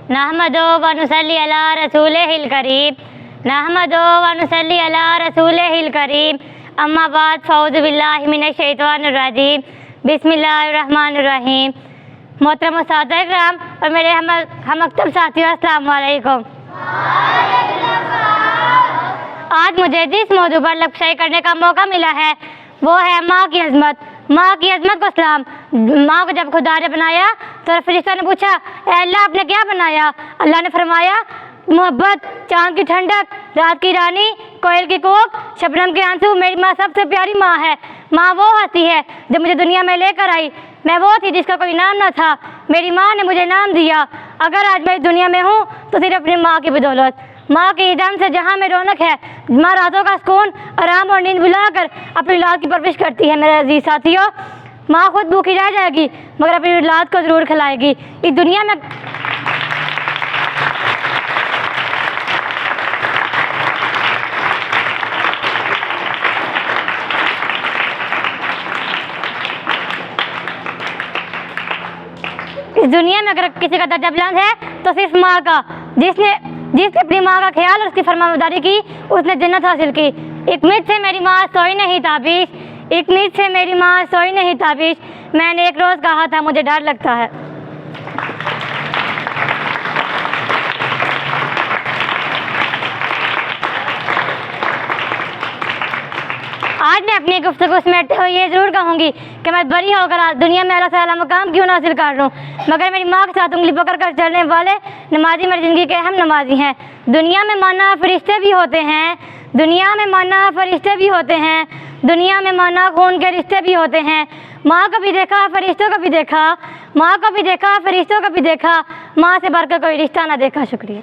नहमदो व नुसल्ली अला रसूलिहिल करीम नहमदो व नुसल्ली अला रसूलिहिल करीम अम्मा बाद फ़ऊज़ु बिल्लाहि मिनश शैतानिर रजीम बिस्मिल्लाहिर रहमानिर रहीम। मोहतरम उस्ताद इकराम और मेरे हम मकतब साथियों, अस्सलाम वालेकुम। आज मुझे जिस मौजू पर लफ्ज़ करने का मौका मिला है वो है माँ की अज़मत। माँ की अज़मत को सलाम। माँ को जब खुदा ने बनाया तो फरिश्ता ने पूछा, ऐ अल्लाह आपने क्या बनाया? अल्लाह ने फरमाया, मोहब्बत, चाँद की ठंडक, रात की रानी, कोयल की कूक, शबनम के आंसू। मेरी माँ सबसे प्यारी माँ है। माँ वो हस्ती है जब मुझे दुनिया में लेकर आई। मैं वो थी जिसका कोई नाम न था, मेरी माँ ने मुझे नाम दिया। अगर आज मैं इस दुनिया में हूँ तो सिर्फ अपनी माँ की बदौलत। माँ के इदम से जहाँ में रौनक है। माँ रातों का सुकून, आराम और नींद बुलाकर अपनी औलाद की परवरिश करती है। मेरे अजीज साथियों, माँ खुद भूखी रह जाएगी मगर अपनी औलाद को ज़रूर खिलाएगी। इस दुनिया में अगर किसी का दर्जा बुलंद है तो सिर्फ माँ का। जिसने अपनी माँ का ख्याल और उसकी फरमाबरदारी की उसने जन्नत हासिल की। एक मिनट से मेरी माँ सोई नहीं ताबीश, एक मिनट से मेरी माँ सोई नहीं ताबीश। मैंने एक रोज़ कहा था मुझे डर लगता है। आज मैं अपनी गुफ्तगू समेटते हुए ये ज़रूर कहूँगी कि मैं बरी होकर दुनिया में अल्लाह से आला मकाम क्यों ना हासिल कर लूँ, मगर मेरी माँ के साथ उंगली पकड़ कर चलने वाले नमाजी मेरी ज़िंदगी के अहम नमाजी हैं। दुनिया में माना फरिश्ते भी होते हैं, दुनिया में माना फरिश्ते भी होते हैं, दुनिया में माना खून के रिश्ते भी होते हैं। माँ को भी देखा, फरिश्तों को भी देखा, माँ को भी देखा, फरिश्तों को भी देखा, माँ से बढ़कर कोई रिश्ता ना देखा। शुक्रिया।